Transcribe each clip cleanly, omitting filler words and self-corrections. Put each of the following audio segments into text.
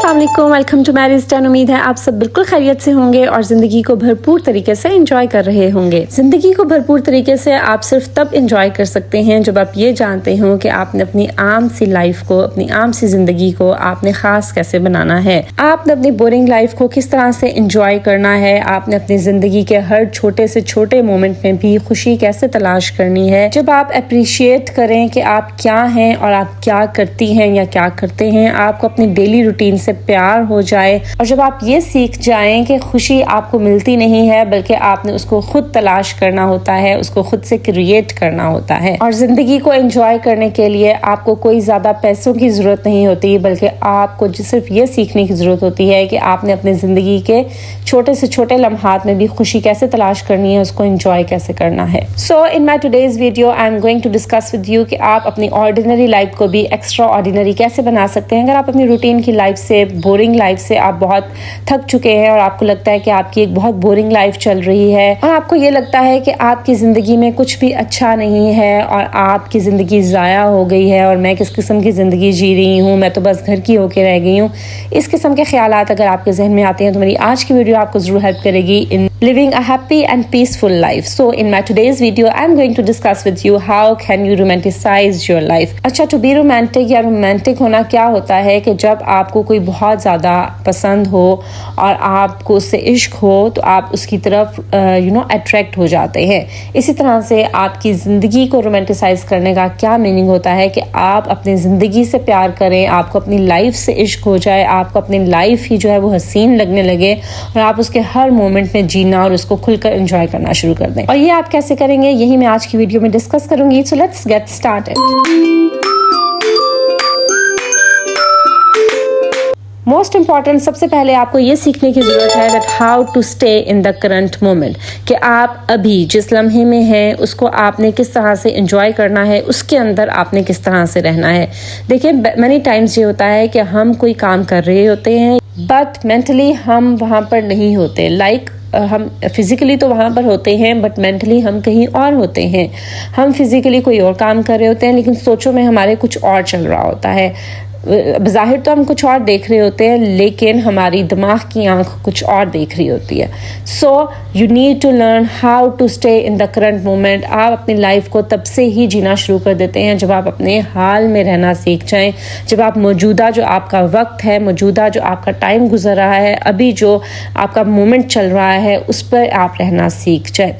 अस्सलाम वालेकुम, welcome to marriage time. उम्मीद है आप सब बिल्कुल खैरियत से होंगे और ज़िंदगी को भरपूर तरीके से एंजॉय कर रहे होंगे। ज़िंदगी को भरपूर तरीके से आप सिर्फ तब एंजॉय कर सकते हैं जब आप ये जानते हो कि आपने अपनी आम सी लाइफ को, अपनी आम सी ज़िंदगी को आपने ख़ास कैसे बनाना है। आपने अपनी बोरिंग लाइफ को किस तरह से एंजॉय करना है। आपने अपनी ज़िंदगी के हर छोटे से छोटे मोमेंट में भी खुशी कैसे तलाश करनी है। जब आप अप्रिशिएट करें कि आप क्या हैं और आप क्या करती हैं या क्या करते हैं, आपको अपनी डेली रूटीन से प्यार हो जाए और जब आप ये सीख जाएं कि खुशी आपको मिलती नहीं है बल्कि आपने उसको खुद तलाश करना होता है, उसको खुद से क्रिएट करना होता है। और जिंदगी को एंजॉय करने के लिए आपको कोई ज्यादा पैसों की जरूरत नहीं होती, बल्कि आपको सिर्फ ये सीखने की जरूरत होती है कि आपने अपनी जिंदगी के छोटे से छोटे लम्हात में भी खुशी कैसे तलाश करनी है, उसको एंजॉय कैसे करना है। So in my today's video I am going to discuss with you कि आप अपनी ऑर्डिनरी लाइफ को भी एक्स्ट्रा ऑर्डिनरी कैसे बना सकते हैं। अगर आप अपनी रूटीन की लाइफ से, बोरिंग लाइफ से आप बहुत थक चुके हैं और आपको लगता है कि आपकी एक बहुत बोरिंग लाइफ चल रही है और आपको ये लगता है कि आपकी ज़िंदगी में कुछ भी अच्छा नहीं है और आपकी ज़िंदगी ज़ाया हो गई है और मैं किस किस्म की ज़िंदगी जी रही हूँ, मैं तो बस घर की होके रह गई हूँ, इस किस्म के ख्यालात अगर आपके जहन में आते हैं तो मेरी आज की वीडियो आपको ज़रूर हेल्प करेगी इन living a happy and peaceful life. So in my today's video I'm going to discuss with you how can you romanticize your life. अच्छा, to be romantic या romantic होना क्या होता है कि जब आपको कोई बहुत ज़्यादा पसंद हो और आपको उससे इश्क हो तो आप उसकी तरफ अट्रैक्ट हो जाते हैं। इसी तरह से आपकी ज़िंदगी को रोमांटिसाइज करने का क्या मीनिंग होता है कि आप अपनी ज़िंदगी से प्यार करें, आपको अपनी लाइफ से इश्क हो जाए, आपको अपनी लाइफ ही जो है वो हसीन लगने लगे और आप उसके हर मोमेंट में जीना और उसको खुलकर एंजॉय करना शुरू कर दें। और ये आप कैसे करेंगे, यही मैं आज की वीडियो में डिस्कस करूंगी। So let's get started. Most important, सबसे पहले आपको ये सीखने की ज़रूरत है that how to stay in the current moment, कि आप अभी जिस लम्हे में हैं उसको आपने किस तरह से एंजॉय करना है, उसके अंदर आपने किस तरह से रहना है। देखिए, मैनी टाइम्स ये होता है कि हम कोई काम कर रहे होते हैं बट मेंटली हम वहाँ पर नहीं होते। हम फिज़िकली तो वहाँ पर होते हैं बट मेंटली हम कहीं और होते हैं। हम फिज़िकली कोई और काम कर रहे होते हैं लेकिन सोचों में हमारे कुछ और चल रहा होता है। ज़ाहिर तो हम कुछ और देख रहे होते हैं लेकिन हमारी दिमाग की आंख कुछ और देख रही होती है। So you need to learn how to stay in the current moment. आप अपनी लाइफ को तब से ही जीना शुरू कर देते हैं जब आप अपने हाल में रहना सीख जाएं, जब आप मौजूदा जो आपका वक्त है, मौजूदा जो आपका टाइम गुजर रहा है, अभी जो आपका मोमेंट चल रहा है उस पर आप रहना सीख जाएं।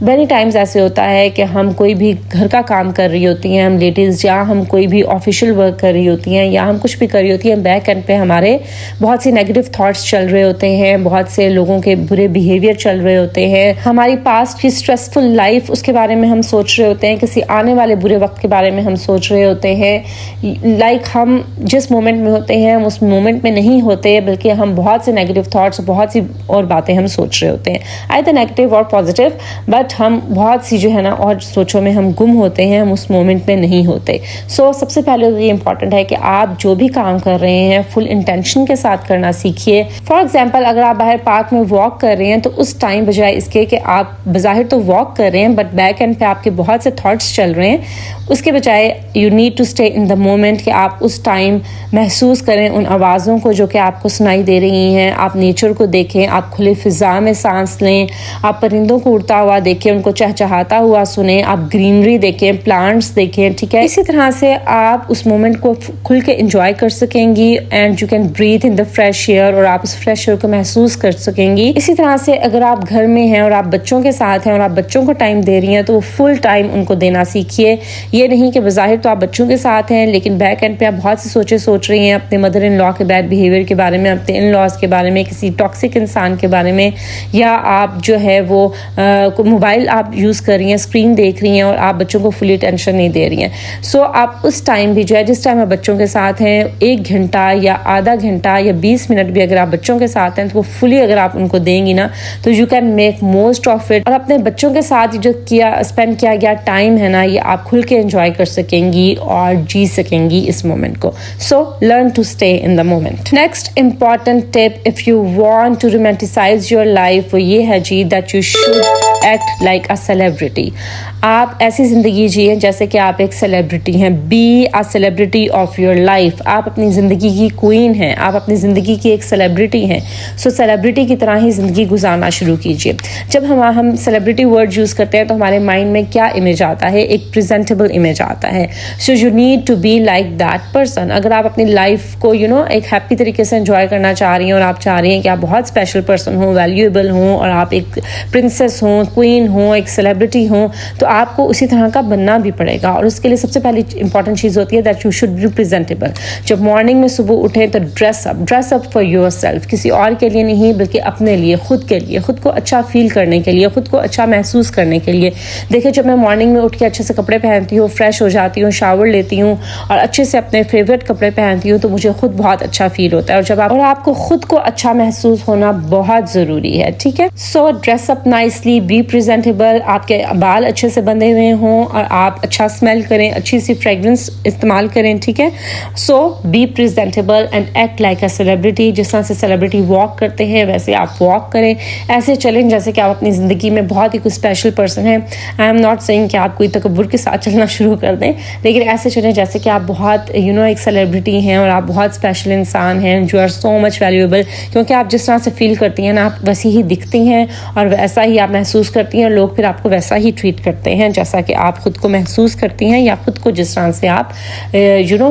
मैनी टाइम्स ऐसे होता है कि हम कोई भी घर का काम कर रही होती हैं, हम लेडीज़, या हम कोई भी ऑफिशियल वर्क कर रही होती हैं या हम कुछ भी कर रही होती हैं, बैक एंड पे हमारे बहुत सी नेगेटिव थॉट्स चल रहे होते हैं, बहुत से लोगों के बुरे बिहेवियर चल रहे होते हैं, हमारी पास्ट की स्ट्रेसफुल लाइफ उसके बारे में हम सोच रहे होते हैं, किसी आने वाले बुरे वक्त के बारे में हम सोच रहे होते हैं। लाइक हम जिस मोमेंट में होते हैं हम उस मोमेंट में नहीं होते, बल्कि हम बहुत से नेगेटिव थॉट्स, बहुत सी और बातें हम सोच रहे होते हैं, आइदर नेगेटिव और पॉजिटिव, बट हम बहुत सी जो है ना और सोचों में हम गुम होते हैं, हम उस मोमेंट में नहीं होते। सो सबसे पहले तो ये इंपॉर्टेंट है कि आप जो भी काम कर रहे हैं फुल इंटेंशन के साथ करना सीखिए। फॉर एग्जांपल, अगर आप बाहर पार्क में वॉक कर रहे हैं तो उस टाइम बजाय इसके कि आप बज़ाहिर तो वॉक कर रहे हैं बट बैक एंड पे आपके बहुत से थॉट्स चल रहे हैं, उसके बजाय you need to stay in the moment, कि आप उस टाइम महसूस करें उन आवाज़ों को जो कि आपको सुनाई दे रही हैं, आप नेचर को देखें, आप खुली फिजा में सांस लें, आप परिंदों को उड़ता हुआ देखें, उनको चहचहाता हुआ सुने, आप ग्रीनरी देखें, प्लांट्स देखें, ठीक है। इसी तरह से आप उस मोमेंट को खुल के एंजॉय कर सकेंगी and you can breathe in the fresh air, और आप उस फ्रेश एयर को महसूस कर सकेंगी। इसी तरह से अगर आप घर में हैं और आप बच्चों के साथ हैं और आप बच्चों को टाइम दे रही हैं तो फुल टाइम उनको देना सीखिए। ये नहीं कि बज़ाहिर तो आप बच्चों के साथ हैं लेकिन बैक एंड पे आप बहुत सी सोचें सोच रही हैं अपने मदर इन लॉ के बैड बिहेवियर के बारे में, अपने इन लॉज के बारे में, किसी टॉक्सिक इंसान के बारे में, या आप जो है वो मोबाइल आप यूज़ कर रही हैं, स्क्रीन देख रही हैं और आप बच्चों को फुली टेंशन नहीं दे रही हैं। सो आप उस टाइम भी जो है, जिस टाइम आप बच्चों के साथ हैं, 1 घंटा या आधा घंटा या 20 मिनट भी अगर आप बच्चों के साथ हैं तो वो फुली अगर आप उनको देंगी ना तो you can make most of it, और अपने बच्चों के साथ जो स्पेंड किया गया टाइम है ना, ये आप खुल के एंजॉय कर सकेंगी और जी सकेंगी इस मोमेंट को। So learn to stay in the moment. Next important tip if you want to romanticise your life वो ये है जी that you should act like a celebrity. आप ऐसी ज़िंदगी जिए जैसे कि आप एक सेलिब्रिटी हैं। Be a celebrity of your life. आप अपनी ज़िंदगी की क्वीन हैं, आप अपनी ज़िंदगी की एक सेलिब्रिटी हैं। सो सेलिब्रिटी की तरह ही ज़िंदगी गुजारना शुरू कीजिए। जब हम सेलिब्रिटी वर्ड यूज़ करते हैं तो हमारे माइंड में क्या इमेज आता है? एक प्रेजेंटेबल इमेज आता है। So you need to be like that person. अगर आप अपनी लाइफ को एक हैप्पी तरीके से एंजॉय करना चाह रही हैं और आप चाह रही हैं कि आप बहुत स्पेशल पर्सन हो, वैल्यूएबल हो और आप एक प्रिंसेस हो, क्वीन हो, एक सेलिब्रिटी हो, तो आपको उसी तरह का बनना भी पड़ेगा। और उसके लिए सबसे पहली इंपॉर्टेंट चीज़ होती है that you should be presentable. जब मॉर्निंग में सुबह उठें तो dress up for your self. किसी और के लिए नहीं बल्कि अपने लिए, खुद के लिए, खुद को अच्छा फील करने के लिए, खुद को अच्छा महसूस करने के लिए। देखिए, जब मैं मॉर्निंग में उठ के अच्छे से कपड़े पहनती हूँ, फ्रेश हो जाती हूँ, शावर लेती हूँ और अच्छे से अपने फेवरेट कपड़े पहनती हूँ तो मुझे खुद बहुत अच्छा फील होता है। और आपको खुद को अच्छा महसूस होना बहुत ज़रूरी है, ठीक है। So dress up nicely, be presentable, आपके बाल अच्छे से बंधे हुए हों और आप अच्छा स्मेल करें, अच्छी सी फ्रेगरेंस इस्तेमाल करें, ठीक है। So be presentable and act like a celebrity. जिस तरह से सेलिब्रिटी वॉक करते हैं वैसे आप वॉक करें, ऐसे चलें जैसे कि आप अपनी ज़िंदगी में बहुत ही कोई स्पेशल पर्सन है। आई एम नॉट सेइंग कि आप कोई तकब्बुर के साथ चलना शुरू कर दें, लेकिन ऐसे चलें जैसे कि आप बहुत एक सेलिब्रिटी हैं और आप बहुत स्पेशल इंसान हैं। You are so much valuable, क्योंकि आप जिस तरह से फील करती हैं ना, आप वैसी ही दिखती हैं और वैसा ही आप महसूस करती हैं और लोग फिर आपको वैसा ही ट्रीट करते हैं जैसा कि आप खुद को महसूस करती हैं, या खुद को जिस तरह से आप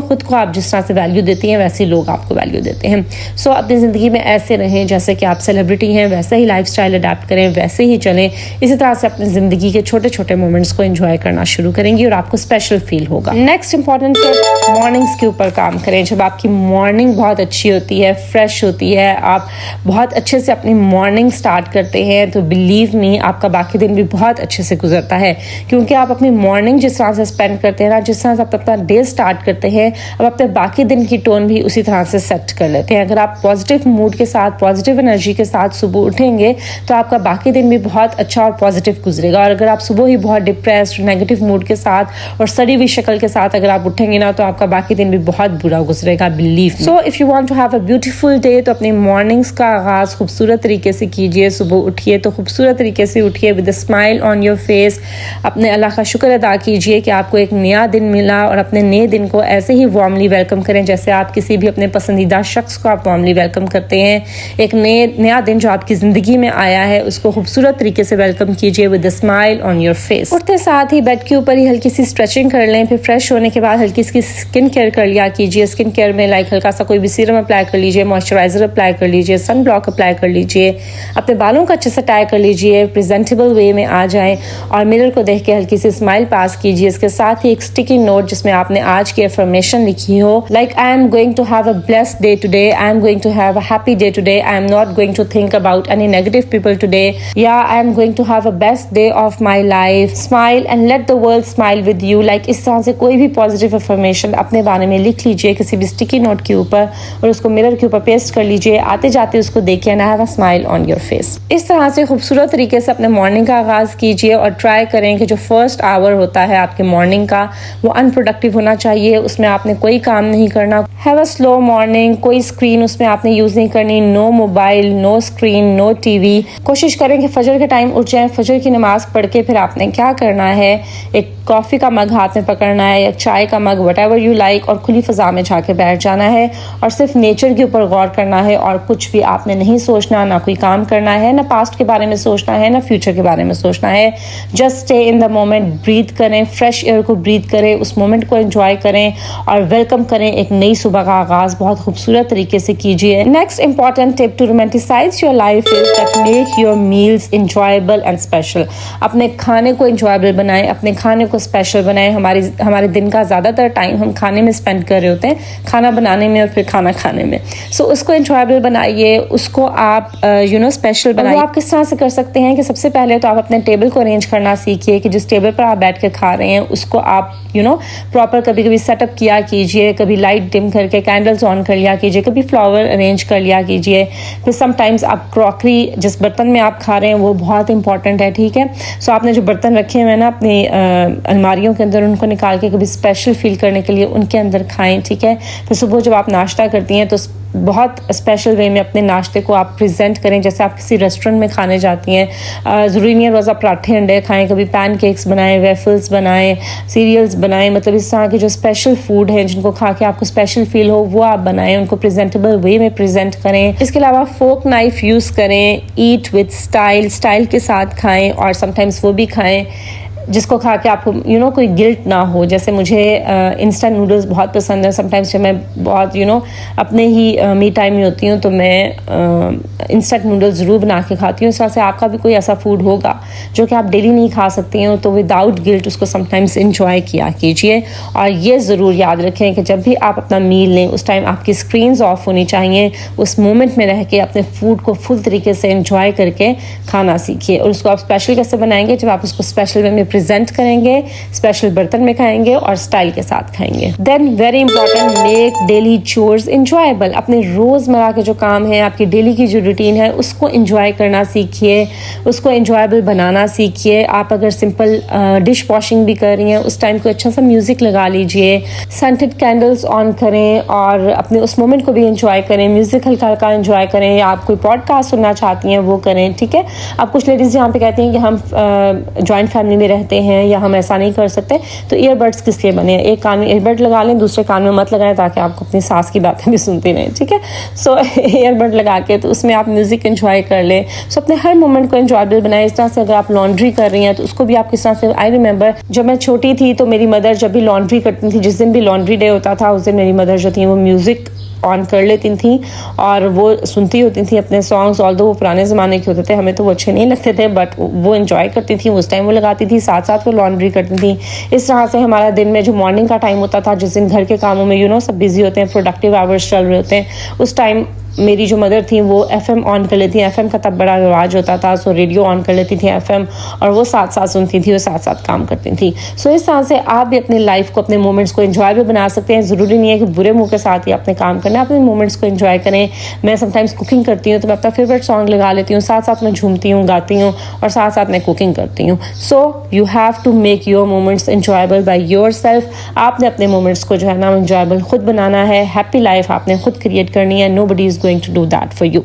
खुद को आप जिस तरह से वैल्यू देती हैं वैसे लोग आपको वैल्यू देते हैं। सो अपनी ज़िंदगी में ऐसे रहें जैसे कि आप सेलिब्रिटी हैं, वैसे ही लाइफस्टाइल अडेप्ट करें, वैसे ही चलें। इसी तरह से अपनी ज़िंदगी के छोटे छोटे मोमेंट्स को एंजॉय करना शुरू करेंगी और आपको स्पेशल फील होगा। नेक्स्ट इंपॉर्टेंट टिप, मॉर्निंग्स के ऊपर काम करें। जब आपकी मॉर्निंग बहुत अच्छी होती है, फ्रेश होती है, आप बहुत अच्छे से अपनी मॉर्निंग स्टार्ट करते हैं तो बिलीव मी आपका बाकी दिन भी बहुत अच्छे से गुजरता है, क्योंकि आप अपनी मॉर्निंग जिस तरह से स्पेंड करते हैं ना, जिस तरह से आप अपना डे स्टार्ट करते हैं, अब अपने बाकी दिन की टोन भी उसी तरह से सेट कर लेते हैं। अगर आप पॉजिटिव मूड के साथ, पॉजिटिव एनर्जी के साथ सुबह उठेंगे तो आपका बाकी दिन भी बहुत अच्छा और पॉजिटिव गुजरेगा। और अगर आप सुबह ही बहुत डिप्रेस्ड, नेगेटिव मूड के साथ और सड़ी हुई शक्ल के साथ अगर आप उठेंगे ना तो आपका बाकी दिन भी बहुत बुरा गुजरेगा, believe. So if you want to have a beautiful day तो अपनी मॉर्निंग्स का आगाज़ खूबसूरत तरीके से कीजिए। सुबह उठिए तो खूबसूरत तरीके से उठिए with a smile on your face. अपने अल्लाह का शुक्र अदा कीजिए कि आपको एक नया दिन मिला और अपने नए दिन को ऐसे ही वार्मली वेलकम करें जैसे आप किसी भी अपने पसंदीदा शख्स को आप वार्मली वेलकम करते हैं। एक नया दिन जो आपकी ज़िंदगी में आया है उसको खूबसूरत तरीके से वेलकम कीजिए with a smile on your face. उठते साथ ही बेड के ऊपर ही हल्की सी स्ट्रेचिंग कर लें, फिर फ्रेश होने के बाद हल्की सी स्किन केयर कर लिया कीजिए। स्किन केयर में हल्का सा कोई भी सीरम अप्लाई कर लीजिए, मॉइस्चराइजर अप्लाई कर लीजिए, सन ब्लॉक अप्लाई कर लीजिए, अपने बालों का अच्छे से टाई कर लीजिए, प्रेजेंटेबल वे में आ जाएं और मिरर को देख के हल्की सी स्माइल पास कीजिए। इसके साथ ही एक स्टिकी नोट जिसमें आपने आज की अफर्मेशन लिखी हो, like I am going to have a blessed day today, I am going to have a happy day today, I am not going to think about any negative people today, या I am going to have a best day of my life, smile and let the world smile with you. Like इस तरह से कोई भी positive affirmation अपने बारे में लिख लीजिए किसी भी स्टिकी नोट के ऊपर और उसको मिरर के ऊपर पेस्ट कर लीजिए। आते जाते उसको देखिए, and have a smile on your face. इस तरह से खूबसूरत तरीके से अपने मॉर्निंग का आगाज़ कीजिए और ट्राई करें कि जो फर्स्ट आवर होता है आपके मॉर्निंग का वो अनप्रोडक्टिव होना चाहिए। उसमें आपने कोई काम नहीं करना। हैव अ स्लो मॉर्निंग, कोई स्क्रीन उसमें आपने यूज़ नहीं करनी, no mobile, no screen, no TV. कोशिश करें कि फजर के टाइम उठ जाएं। फजर की नमाज़ पढ़ के फिर आपने क्या करना है, एक कॉफ़ी का मग हाथ में पकड़ना है या चाय का मग, वट एवर यू लाइक, और खुली फ़ज़ा में जाके बैठ जाना है और सिर्फ नेचर के ऊपर गौर करना है और कुछ भी आपने नहीं सोचना, ना कोई काम करना है, ना पास्ट के बारे में सोचना है, ना फ्यूचर के बारे में सोचना है। Just stay in the moment, breathe करें, फ्रेश एयर को ब्रीथ करें, उस मोमेंट को एंजॉय करें और वेलकम करें एक नई सुबह का आगाज़ बहुत खूबसूरत तरीके से कीजिए। Next important tip to romanticise your life is that make your meals enjoyable and special. अपने खाने को इंजॉयबल बनाएं, अपने खाने को स्पेशल बनाएं। हमारे दिन का ज़्यादातर टाइम हम खाने में स्पेंड कर रहे होते हैं, खाना बनाने में और फिर खाना खाने में। सो उसको इंजॉयबल बनाइए, उसको आप स्पेशल बनाइए। आप किस तरह से कर सकते हैं कि सबसे पहले तो आप अपने टेबल को अरेंज करना सीखिए कि जिस टेबल पर आप बैठ के खा रहे हैं उसको आप प्रॉपर कभी कभी सेटअप किया कीजिए, कभी लाइट डिम करके कैंडल्स ऑन कर लिया कीजिए, कभी फ्लावर अरेंज कर लिया कीजिए। फिर समटाइम्स आप क्रॉकरी, जिस बर्तन में आप खा रहे हैं वो बहुत इंपॉर्टेंट है, ठीक है। सो आपने जो बर्तन रखे हुए हैं ना अपनी अलमारियों के अंदर, उनको निकाल के कभी स्पेशल फील करने के लिए उनके अंदर खाएं, ठीक है। फिर सुबह जब आप नाश्ता करती हैं तो बहुत स्पेशल वे में अपने नाश्ते को आप प्रेजेंट करें। जैसे आप किसी रेस्टोरेंट में खाने जाती हैं, ज़रूरी नहीं है रोज़ा पराठे अंडे खाएं, कभी पैनकेक्स बनाएं, वेफल्स बनाएं, सीरियल्स बनाएं, मतलब इस तरह के जो स्पेशल फूड हैं जिनको खा के आपको स्पेशल फील हो वो आप बनाएं, उनको प्रेजेंटेबल वे में प्रेजेंट करें। इसके अलावा फोक नाइफ यूज़ करें, ईट विद स्टाइल के साथ खाएं, और समटाइम्स वो भी खाएं जिसको खा के आपको कोई गिल्ट ना हो। जैसे मुझे इंस्टेंट नूडल्स बहुत पसंद है। समटाइम्स जब मैं बहुत अपने ही मी टाइम में होती हूँ तो मैं इंस्टेंट नूडल्स ज़रूर बना के खाती हूँ। इस तरह से आपका भी कोई ऐसा फूड होगा जो कि आप डेली नहीं खा सकती हो, तो विदाउट गिल्ट उसको समटाइम्स इंजॉय किया कीजिए। और ये ज़रूर याद रखें कि जब भी आप अपना मील लें उस टाइम आपकी स्क्रीन्स ऑफ होनी चाहिए। उस मोमेंट में रह के अपने फूड को फुल तरीके से इंजॉय करके खाना सीखिए। और उसको आप स्पेशल कैसे बनाएंगे? जब आप उसको स्पेशल वे में प्रेजेंट करेंगे, स्पेशल बर्तन में खाएंगे और स्टाइल के साथ खाएंगे। Then very important, make daily chores enjoyable. अपने रोज़मर्रा के जो काम है, आपकी डेली की जो रूटीन है, उसको इंजॉय करना सीखिए, उसको इंजॉयबल बनाना सीखिए। आप अगर सिंपल डिश वॉशिंग भी कर रही हैं उस टाइम को अच्छा सा म्यूज़िक लगा लीजिए, सेंटेड कैंडल्स ऑन करें और अपने उस मोमेंट को भी इंजॉय करें। म्यूज़िक हल्का हल्का इंजॉय करें, या आप कोई पॉडकास्ट सुनना चाहती हैं वो करें, ठीक है। अब कुछ लेडीज़ यहाँ पे कहती हैं कि हम जॉइंट फैमिली में रहते हैं या हम ऐसा नहीं कर सकते, तो ईयरबड्स किस लिए बने? एक कान में ईयरबड लगा लें, दूसरे कान में मत लगाएं, ताकि आपको अपनी सास की बातें भी सुनती रहें, ठीक है। सो ईयरबड लगा के तो उसमें आप म्यूज़िक एंजॉय कर लें। सो अपने हर मोमेंट को एंजॉयबल बनाएं। इस तरह से अगर आप लॉन्ड्री कर रही हैं तो उसको भी आप किस तरह से, आई रिमेंबर जब मैं छोटी थी तो मेरी मदर जब भी लॉन्ड्री करती थी, जिस दिन भी लॉन्ड्री डे होता था उस दिन मेरी मदर जो थी वो म्यूज़िक ऑन कर लेती थी और वो सुनती होती थी अपने सॉन्ग्स। ऑल्दो वो पुराने ज़माने के होते थे, हमें तो वो अच्छे नहीं लगते थे, बट वो एंजॉय करती थी, उस टाइम वो लगाती थी, साथ साथ वो लॉन्ड्री करती थी। इस तरह से हमारा दिन में जो मॉर्निंग का टाइम होता था, जिस दिन घर के कामों में सब बिजी होते हैं, प्रोडक्टिव आवर्स चल रहे होते हैं, उस टाइम मेरी जो मदर थी वो FM ऑन कर लेती थी। FM का तब बड़ा रिवाज होता था, सो रेडियो ऑन कर लेती थी FM, और वो साथ साथ सुनती थी और साथ साथ काम करती थी। सो इस तरह से आप भी अपनी लाइफ को, अपने मोमेंट्स को एंजॉय भी बना सकते हैं। ज़रूरी नहीं है कि बुरे मुंह के साथ ही अपने काम करना, अपने मोमेंट्स को एंजॉय करें। मैं समटाइम्स कुकिंग करती हूँ तो मैं अपना फेवरेट सॉन्ग लगा लेती हूँ, साथ साथ मैं झूमती हूँ, गाती हूँ और साथ साथ मैं कुकिंग करती हूँ। So you have to make your moments enjoyable by yourself. आपने अपने मोमेंट्स को जो है ना एंजॉयबल खुद बनाना है। हैप्पी लाइफ आपने खुद क्रिएट करनी है। Nobody is going to do that you.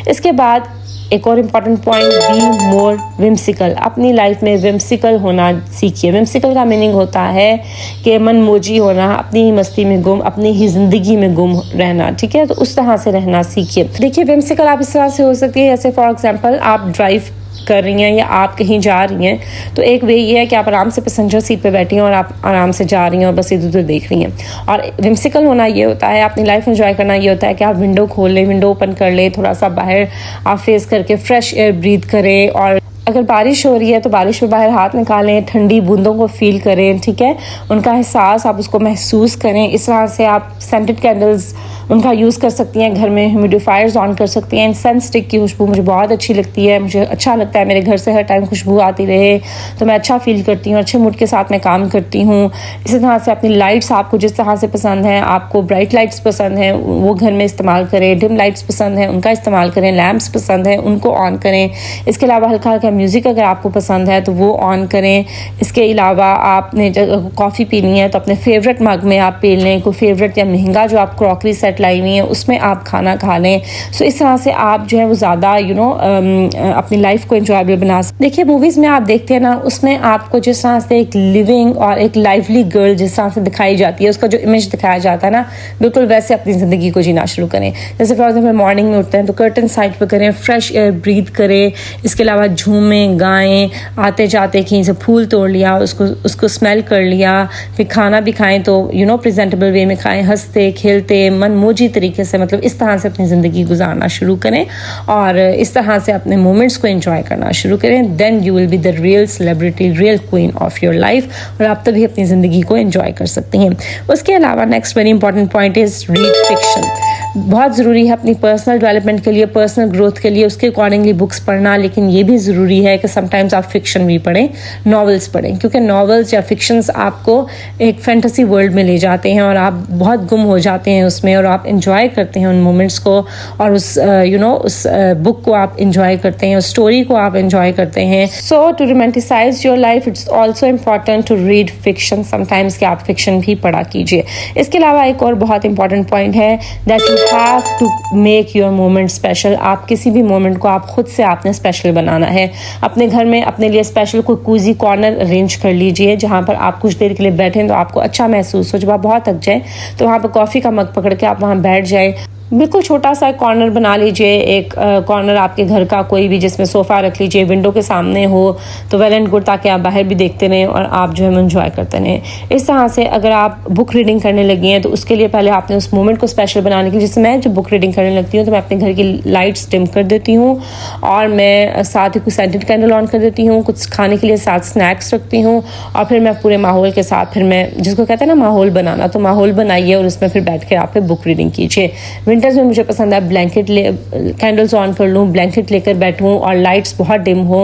इसके बाद एक और important point, be more whimsical. अपनी लाइफ में विम्सिकल होना सीखिए। विम्सिकल का मीनिंग होता है कि मनमोजी होना, अपनी ही मस्ती में गुम, अपनी ही ज़िंदगी में गुम रहना, ठीक है। तो उस तरह से रहना सीखिए। देखिए विम्सिकल आप इस तरह से हो सकती है, जैसे फॉर एग्जांपल आप ड्राइव कर रही हैं या आप कहीं जा रही हैं, तो एक वे ये है कि आप आराम से पैसेंजर सीट पे बैठी हैं और आप आराम से जा रही हैं और बस इधर उधर देख रही हैं। और विम्सिकल होना ये होता है, अपनी लाइफ एंजॉय करना ये होता है कि आप विंडो खोल लें, विंडो ओपन कर लें, थोड़ा सा बाहर आप फेस करके फ्रेश एयर ब्रीथ करें। और अगर बारिश हो रही है तो बारिश में बाहर हाथ निकालें, ठंडी बूंदों को फील करें, ठीक है। उनका एहसास आप उसको महसूस करें। इस तरह से आप सेंटेड कैंडल्स उनका यूज़ कर सकती हैं, घर में ह्यूमिडिफायर्स ऑन कर सकती हैं। इंसेंस स्टिक की खुशबू मुझे बहुत अच्छी लगती है, मुझे अच्छा लगता है मेरे घर से हर टाइम खुशबू आती रहे, तो मैं अच्छा फील करती हूँ, अच्छे मूड के साथ मैं काम करती हूँ। इसी तरह से अपनी लाइट्स आपको जिस तरह से पसंद हैं, आपको ब्राइट लाइट्स पसंद हैं वो घर में इस्तेमाल करें, डिम लाइट्स पसंद हैं उनका इस्तेमाल करें, लैम्प्स पसंद हैं उनको ऑन करें। इसके अलावा हल्का हल्का म्यूज़िक अगर आपको पसंद है तो वो ऑन करें। इसके अलावा आपने जब कॉफ़ी पीनी है तो अपने फेवरेट मग में आप पी लें, कोई फेवरेट या महंगा जो आप क्रॉकरी सेट लाई हुई है उसमें आप खाना खा लें। सो इस तरह से आप जो है वो ज़्यादा अपनी लाइफ को एंजॉयबल बना सकते। देखिए मूवीज़ में आप देखते हैं ना, उसमें आपको जिस तरह से एक लिविंग और एक लाइवली गर्ल जिस तरह से दिखाई जाती है, उसका जो इमेज दिखाया जाता है ना, बिल्कुल वैसे अपनी ज़िंदगी को जीना शुरू करें। जैसे फॉर एग्जाम्पल मॉर्निंग में उठते हैं तो कर्टन साइड पर करें, फ्रेश एयर ब्रीथ करें। इसके अलावा झूमें गाएं, आते जाते कहीं से फूल तोड़ लिया, उसको स्मेल कर लिया, फिर खाना भी खाएं तो प्रेजेंटेबल वे में खाएं, हंसते खेलते मनमोजी तरीके से, मतलब इस तरह से अपनी ज़िंदगी गुजारना शुरू करें और इस तरह से अपने मोमेंट्स को एंजॉय करना शुरू करें। Then you will be the real celebrity, real queen of your life, और आप तभी अपनी ज़िंदगी को एंजॉय कर सकती हैं। उसके अलावा next very important point is read fiction. बहुत ज़रूरी है अपनी पर्सनल डेवलपमेंट के लिए, पर्सनल ग्रोथ के लिए उसके अकॉर्डिंगली बुक्स पढ़ना, लेकिन ये भी ज़रूरी है कि समटाइम्स आप फिक्शन भी पढ़ें, नॉवेल्स पढ़ें, क्योंकि नॉवेल्स या फिक्शंस आपको एक फैंटेसी वर्ल्ड में ले जाते हैं और आप बहुत गुम हो जाते हैं उसमें, और आप इंजॉय करते हैं उन मोमेंट्स को, और उस उस बुक को आप इंजॉय करते हैं, उस स्टोरी को आप इंजॉय करते हैं. So to romanticise your life it's also important to read fiction sometimes, कि आप फिक्शन भी पढ़ा कीजिए. इसके अलावा एक और बहुत इंपॉर्टेंट पॉइंट है that you have to make your moment special. आप किसी भी मोमेंट को आप खुद से आपने स्पेशल बनाना है. अपने घर में अपने लिए स्पेशल कोई कूजी कॉर्नर अरेंज कर लीजिए जहाँ पर आप कुछ देर के लिए बैठें तो आपको अच्छा महसूस हो. जब आप बहुत थक जाए तो वहाँ पर कॉफ़ी का मग पकड़ के आप वहाँ बैठ जाए. बिल्कुल छोटा सा कॉर्नर बना लीजिए, एक कॉर्नर आपके घर का कोई भी, जिसमें सोफ़ा रख लीजिए, विंडो के सामने हो तो वेल एंड गुड, ताकि आप बाहर भी देखते रहें और आप जो है एंजॉय करते रहें. इस तरह से अगर आप बुक रीडिंग करने लगी हैं तो उसके लिए पहले आपने उस मोमेंट को स्पेशल बनाने के लिए, जैसे मैं जब बुक रीडिंग करने लगती हूँ तो मैं अपने घर की लाइट्स डिम कर देती हूँ और मैं साथ ही कुछ सेंटेड कैंडल ऑन कर देती हूँ, कुछ खाने के लिए साथ स्नैक्स रखती हूँ, और फिर मैं पूरे माहौल के साथ, फिर मैं जिसको कहते हैं ना माहौल बनाना, तो माहौल बनाइए और उसमें फिर बैठ के आप फिर बुक रीडिंग कीजिए. विंटर्स में मुझे पसंद है ब्लैंकेट कैंडल्स ऑन कर लूँ, ब्लैंकेट लेकर बैठूँ और लाइट्स बहुत डिम हो,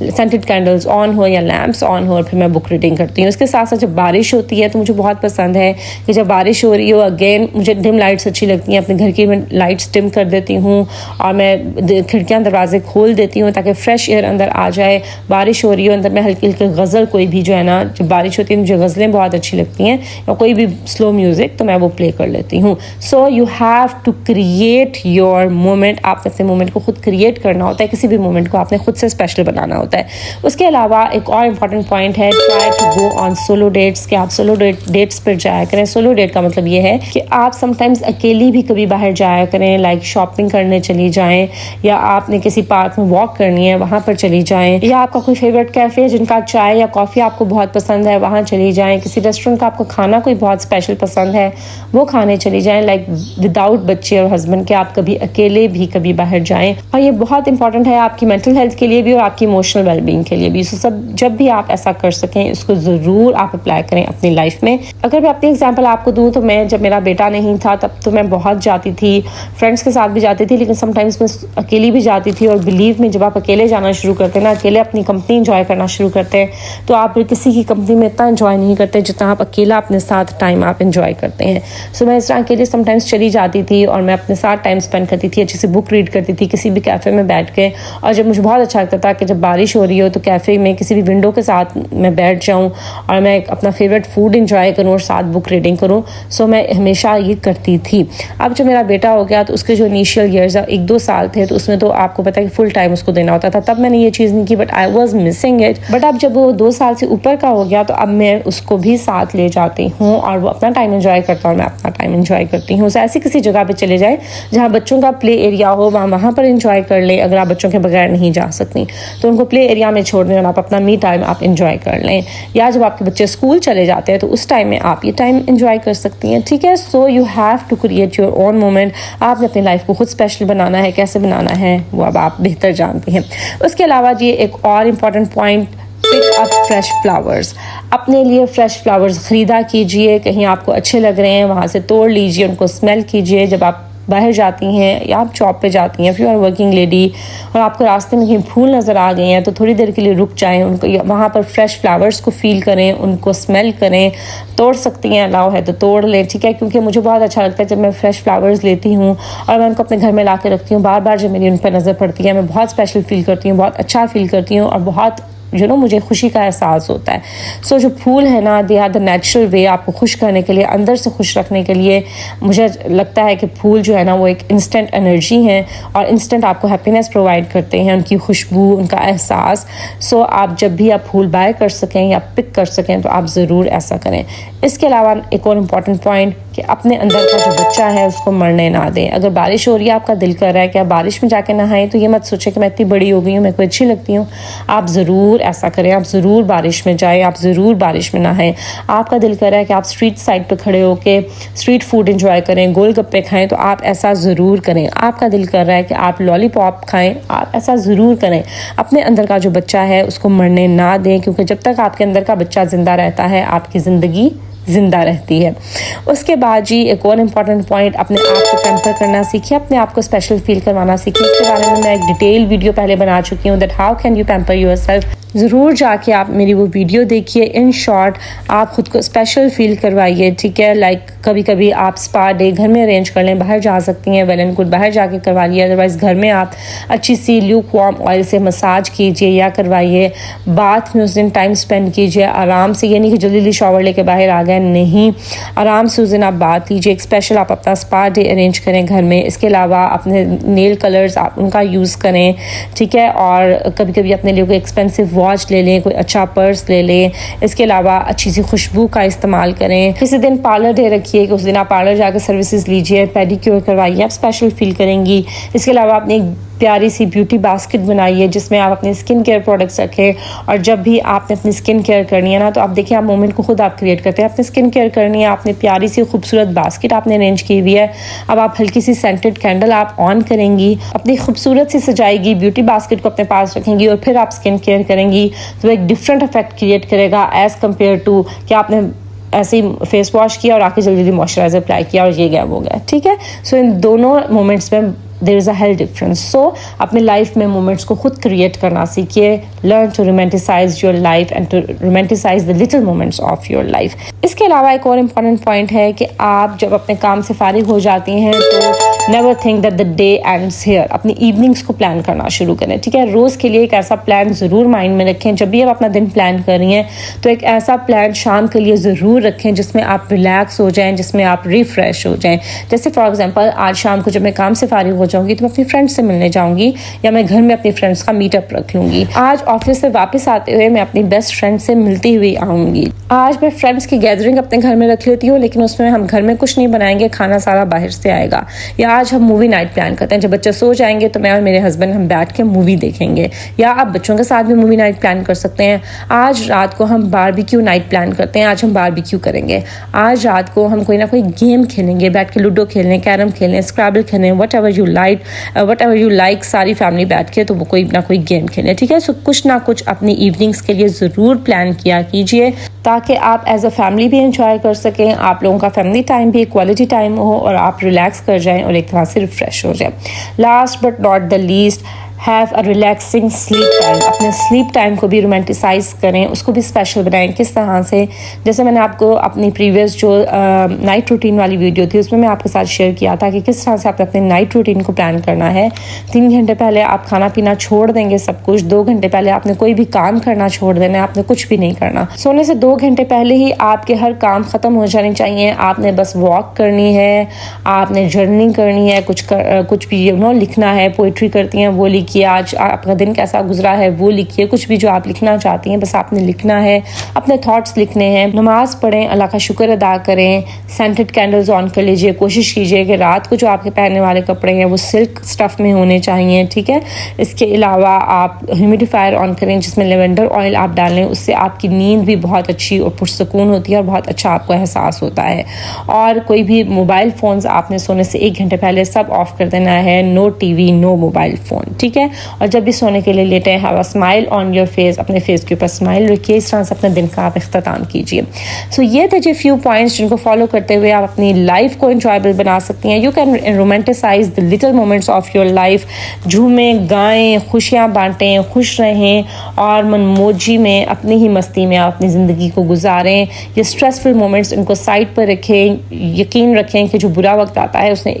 सेंटेड कैंडल्स ऑन हो या लैम्प्स ऑन हो, और फिर मैं बुक रीडिंग करती हूँ. इसके साथ साथ जब बारिश होती है तो मुझे बहुत पसंद है कि जब बारिश हो रही हो, अगेन मुझे डिम लाइट्स अच्छी लगती हैं, अपने घर की मैं लाइट्स डिम कर देती हूँ और मैं खिड़कियाँ दरवाजे खोल देती हूँ ताकि फ्रेश एयर अंदर आ जाए. बारिश हो रही हो, अंदर में हल्की हल्की गज़ल, कोई भी जो है ना, जब बारिश होती है मुझे गज़लें बहुत अच्छी लगती हैं, या कोई भी स्लो म्यूज़िक तो मैं वो प्ले कर लेती हूँ. So you have to create your moment. आपने अपने मोमेंट को खुद क्रिएट करना होता है, किसी भी मोमेंट को आपने खुद से स्पेशल बनाना होता है. उसके अलावा एक और इम्पॉर्टेंट पॉइंट है, try to go on solo dates, कि आप सोलो डेट्स पर जाया करें. सोलो डेट का मतलब ये है कि आप समटाइम्स अकेली भी कभी बाहर जाया करें, लाइक शॉपिंग करने चली जाएं, या आपने किसी पार्क में वॉक करनी है वहाँ पर चली जाएं, या आपका कोई फेवरेट कैफ़े है जिनका चाय या कॉफ़ी आपको बहुत पसंद है वहाँ चली जाएं, किसी रेस्टोरेंट का आपको खाना कोई बहुत स्पेशल पसंद है वो खाने चली जाएं, लाइक विदाउट बच्चे और हस्बैंड के आप कभी अकेले भी कभी बाहर जाएं. और ये बहुत इंपॉर्टेंट है आपकी मेंटल हेल्थ के लिए भी और आपकी इमोशनल वेलबींग के लिए भी. सो सब जब भी आप ऐसा कर सकें इसको ज़रूर आप अप्लाई करें अपनी लाइफ में. अगर मैं अपनी एग्जांपल आपको दूं तो मैं, जब मेरा बेटा नहीं था तब तो मैं बहुत जाती थी, फ्रेंड्स के साथ भी जाती थी, लेकिन समटाइम्स मैं अकेली भी जाती थी. और बिलीव में, जब आप अकेले जाना शुरू करते हैं ना, अकेले अपनी कंपनी इंजॉय करना शुरू करते हैं, तो आप फिर किसी की कंपनी में इतना इंजॉय नहीं करते जितना आप अकेला अपने साथ टाइम आप इंजॉय करते हैं. सो मैं इस तरह अकेले समटाइम्स चली जाती थी और मैं अपने साथ टाइम स्पेंड करती थी, अच्छे से बुक रीड करती थी किसी भी कैफ़े में बैठ के. और जब मुझे बहुत अच्छा लगता था कि जब बारिश हो रही हो तो कैफ़े में किसी भी विंडो के साथ मैं बैठ जाऊं और मैं अपना फेवरेट फूड इंजॉय करूं और साथ बुक रीडिंग करूं. सो मैं हमेशा ये करती थी. अब जब मेरा बेटा हो गया तो उसके जो इनिशियल ईयर्स 1-2 साल थे तो उसमें तो आपको पता है कि फुल टाइम उसको देना होता था, तब मैंने ये चीज़ नहीं की, but I was missing it. But अब जब वो 2 साल से ऊपर का हो गया तो अब मैं उसको भी साथ ले जाती हूँ और वो अपना टाइम इंजॉय करता है और मैं अपना टाइम इंजॉय करती हूँ. ऐसी किसी जगह पर चले जाए जहाँ बच्चों का प्ले एरिया हो, वहाँ पर इंजॉय कर ले. अगर आप बच्चों के बगैर नहीं जा सकती तो उनको प्ले एरिया में छोड़ दें और आप अपना मी टाइम आप इंजॉय कर लें. या जब आपके बच्चे स्कूल चले जाते हैं तो उस टाइम में आप ये टाइम इंजॉय कर सकती हैं. ठीक है. So you have to create your own moment. आपने अपनी लाइफ को खुद स्पेशल बनाना है. कैसे बनाना है वो अब आप बेहतर जानती हैं. उसके अलावा जी एक और important point, pick up fresh flowers. अपने लिए फ्रेश फ्लावर्स ख़रीदा कीजिए. कहीं आपको अच्छे लग रहे हैं वहाँ से तोड़ लीजिए, उनको स्मेल कीजिए. जब आप बाहर जाती हैं या आप जॉब पे जाती हैं, फिर वर्किंग लेडी, और आपको रास्ते में कहीं फूल नज़र आ गए हैं तो थोड़ी देर के लिए रुक जाएं, उनको वहाँ पर फ्रेश फ्लावर्स को फील करें, उनको स्मेल करें. तोड़ सकती हैं, अलाउ है तो तोड़ लें. ठीक है. क्योंकि मुझे बहुत अच्छा लगता है जब मैं फ्रेश फ्लावर्स लेती हूँ और मैं उनको अपने घर में ला के रखती हूँ. बार बार जब मेरी उन पर नज़र पड़ती है मैं बहुत स्पेशल फील करती हूँ, बहुत अच्छा फील करती हूँ और बहुत मुझे खुशी का एहसास होता है. सो जो फूल है ना, they are the natural way आपको खुश करने के लिए, अंदर से खुश रखने के लिए. मुझे लगता है कि फूल जो है ना वो एक इंस्टेंट एनर्जी है और इंस्टेंट आपको हैप्पीनेस प्रोवाइड करते हैं, उनकी खुशबू, उनका एहसास. सो आप जब भी आप फूल बाय कर सकें या पिक कर सकें तो आप ज़रूर ऐसा करें. इसके अलावा एक और इम्पॉर्टेंट पॉइंट कि अपने अंदर का जो बच्चा है उसको मरने ना दें. अगर बारिश हो रही है, आपका दिल कर रहा है कि आप बारिश में जाके नहाएं, तो ये मत सोचें कि मैं इतनी बड़ी हो गई हूँ, मैं कोई अच्छी लगती हूँ. आप ज़रूर ऐसा करें. आप ज़रूर बारिश में जाएं, आप ज़रूर बारिश में नहाएं. आपका दिल कर रहा है कि आप स्ट्रीट साइड पे खड़े होके स्ट्रीट फूड एंजॉय करें, गोलगप्पे खाएं, तो आप ऐसा ज़रूर करें. आपका दिल कर रहा है कि आप लॉलीपॉप खाएं, आप ऐसा ज़रूर करें. अपने अंदर का जो बच्चा है उसको मरने ना दें, क्योंकि जब तक आपके अंदर का बच्चा ज़िंदा रहता है आपकी ज़िंदगी ज़िंदा रहती है। उसके बाद जी एक और इम्पॉर्टेंट पॉइंट, अपने आप को पैम्पर करना सीखिए, अपने आप को स्पेशल फील करवाना सीखिए। इसके बारे में मैं एक डिटेल वीडियो पहले बना चुकी हूँ, that how can you pamper yourself. ज़रूर जाके आप मेरी वो वीडियो देखिए। इन शॉर्ट आप ख़ुद को स्पेशल फील करवाइए, ठीक है। लाइक कभी कभी आप स्पा डे घर में अरेंज कर लें, बाहर जा सकती हैं, वेल एंड गुड, बाहर जाके करवा लिया। अदरवाइज़ घर में आप अच्छी सी ल्यूक वार्म ऑयल से मसाज कीजिए या करवाइए। बाथ में उस दिन टाइम स्पेंड कीजिए आराम से, ये नहीं कि जल्दी जल्दी शावर लेके बाहर आ गए, नहीं, आराम से उस दिन आप बात कीजिए। एक स्पेशल आप अपना स्पा डे अरेंज करें घर में। इसके अलावा अपने नेल कलर्स आप उनका यूज़ करें, ठीक है। और कभी कभी अपने लिए कोई एक्सपेंसिव वॉच ले लें, कोई अच्छा पर्स ले लें। इसके अलावा अच्छी सी खुशबू का इस्तेमाल करें। किसी दिन पार्लर डे रखिए कि उस दिन आप पार्लर जाकर सर्विसेज लीजिए, पेडिक्योर करवाइए, आप स्पेशल फील करेंगी। इसके अलावा अपनी एक प्यारी सी ब्यूटी बास्केट बनाइए जिसमें आप अपने स्किन केयर प्रोडक्ट्स रखें। और जब भी आपने अपनी स्किन केयर करनी है ना, तो आप देखिए आप मोमेंट को खुद आप क्रिएट करते हैं। अपनी स्किन केयर करनी है, आपने प्यारी सी खूबसूरत बास्केट आपने अरेंज की हुई है। अब आप हल्की सी सेंटेड कैंडल आप ऑन करेंगी, अपनी खूबसूरत सी सजाएगी, ब्यूटी बास्केट को अपने पास रखेंगी और फिर आप स्किन केयर करेंगी, तो एक डिफरेंट इफेक्ट क्रिएट करेगा एज़ कम्पेयर टू कि आपने ऐसे ही फेस वॉश किया और आके जल्दी जल्दी मॉइस्चराइजर अप्लाई किया और ये गया वो गया, ठीक है। सो इन दोनों मोमेंट्स में there is a health difference. So अपने लाइफ में मोमेंट्स को खुद क्रिएट करना सीखिए। Learn to romanticise your life and to romanticise the little moments of your life. इसके अलावा एक और इम्पॉर्टेंट पॉइंट है कि आप जब अपने काम से फारिग हो जाती हैं तो never think that the day ends here. अपनी इवनिंग्स को प्लान करना शुरू करें, ठीक है। रोज़ के लिए एक ऐसा प्लान ज़रूर माइंड में रखें। जब भी आप अपना दिन प्लान कर रही हैं तो एक ऐसा प्लान शाम के लिए ज़रूर रखें जिसमें आप रिलैक्स हो जाएं, जिसमें आप रिफ्रेश हो जाएं। जैसे फॉर एग्जांपल आज शाम को जब मैं काम से फारिग हो जाऊंगी तो मैं अपनी फ्रेंड्स से मिलने जाऊंगी या मैं घर में अपनी फ्रेंड्स का मीटअप रख लूंगी। आज ऑफिस से वापस आते हुए मैं अपनी बेस्ट फ्रेंड से मिलती हुई आऊंगी। आज मैं फ्रेंड्स की गैदरिंग अपने घर में रख लेती हूँ, लेकिन उसमें हम घर में कुछ नहीं बनाएंगे, खाना सारा बाहर से आएगा। या आज हम मूवी नाइट प्लान करते हैं, जब बच्चे सो जाएंगे तो मैं और मेरे हस्बैंड हम बैठ के मूवी देखेंगे। या आप बच्चों के साथ भी मूवी नाइट प्लान कर सकते हैं। आज रात को हम बारबेक्यू नाइट प्लान करते हैं, आज हम बारबेक्यू करेंगे। आज रात को हम कोई ना कोई गेम खेलेंगे, बैठ के लूडो खेलें, कैरम खेलें, स्क्रैबल खेलें, वट एवर यू लाइक, सारी फैमिली बैठ के तो वो कोई ना कोई गेम खेलें, ठीक है। सो कुछ ना कुछ अपनी इवनिंग्स के लिए ज़रूर प्लान किया कीजिए ताकि आप एज अ फैमिली भी इंजॉय कर सकें, आप लोगों का फैमिली टाइम भी क्वालिटी टाइम हो और आप रिलैक्स कर जाएं और एक तरह से रिफ्रेश हो जाएं। Last but not the least, have a relaxing sleep time. अपने स्लीप टाइम को भी रोमांटिसाइज करें, उसको भी स्पेशल बनाएं। किस तरह से, जैसे मैंने आपको अपनी प्रीवियस जो नाइट रूटीन वाली वीडियो थी उसमें मैं आपके साथ शेयर किया था कि किस तरह से आपने अपने नाइट रूटीन को प्लान करना है। 3 घंटे पहले आप खाना पीना छोड़ देंगे सब कुछ। 2 घंटे पहले आपने कोई भी काम करना छोड़ देना है, आपने कुछ भी नहीं करना। सोने से 2 घंटे पहले ही आपके हर काम ख़त्म हो जाने चाहिए। आपने बस वॉक करनी है, आपने जर्निंग करनी है, कुछ भी लिखना है, पोइट्री करती हैं वो लिखिए, आज आपका दिन कैसा गुजरा है वो लिखिए, कुछ भी जो आप लिखना चाहती हैं बस आपने लिखना है, अपने थॉट्स लिखने हैं। नमाज पढ़ें, अल्लाह का शुक्र अदा करें, सेंटेड कैंडल्स ऑन कर लीजिए। कोशिश कीजिए कि रात को जो आपके पहनने वाले कपड़े हैं वो सिल्क स्टफ़ में होने चाहिए, ठीक है। इसके अलावा आप ह्यूमिडिफायर ऑन करें जिसमें लेवेंडर ऑयल आप डालें, उससे आपकी नींद भी बहुत अच्छी और पुरसकून होती है और बहुत अच्छा आपको एहसास होता है। और कोई भी मोबाइल फ़ोन्स आपने सोने से 1 घंटे पहले सब ऑफ कर देना है। No TV, no mobile phone, ठीक है। और जब भी सोने के लिए लेटे हैं, have a smile on your face, अपने फेस के ऊपर स्माइल रखिए। इस तरह से अपने दिन का आप इख्तिताम कीजिए। सो ये थे जो फ्यू पॉइंट्स जिनको फॉलो करते हुए आप अपनी लाइफ को एंजॉयबल बना सकती हैं। You can romanticise the little moments of your life. झूमें, गाएं, खुशियाँ बांटें, खुश रहें और मनमोजी में अपनी ही मस्ती में आप अपनी ज़िंदगी को गुजारें। ये स्ट्रेसफुल मोमेंट्स इनको साइड पर रखें। यकीन रखें कि जो बुरा वक्त आता है उसने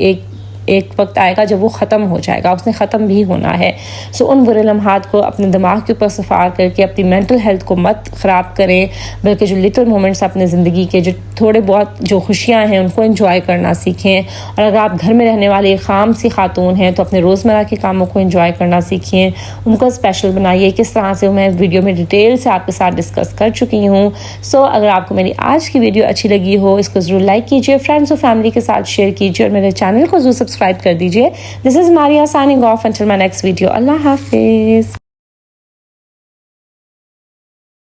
एक वक्त आएगा जब वो ख़त्म हो जाएगा, उसने ख़त्म भी होना है। सो उन बुरे लम्हात को अपने दिमाग के ऊपर सफ़ार करके अपनी मेंटल हेल्थ को मत ख़राब करें, बल्कि जो लिटिल मोमेंट्स अपने ज़िंदगी के जो थोड़े बहुत जो खुशियाँ हैं उनको एंजॉय करना सीखें। और अगर आप घर में रहने वाली खाम सी खातून हैं तो अपने रोज़मर्रा के कामों को एंजॉय करना सीखें, उनको स्पेशल बनाइए। किस तरह से मैं वीडियो में डिटेल से आपके साथ डिस्कस कर चुकी हूँ। सो अगर आपको मेरी आज की वीडियो अच्छी लगी हो, इसको ज़रूर लाइक कीजिए, फ्रेंड्स और फैमिली के साथ शेयर कीजिए और मेरे चैनल को ज़रूर सब्सक्राइब कर दीजिए। This is Maria signing off until my next video. Allah हाफिज़।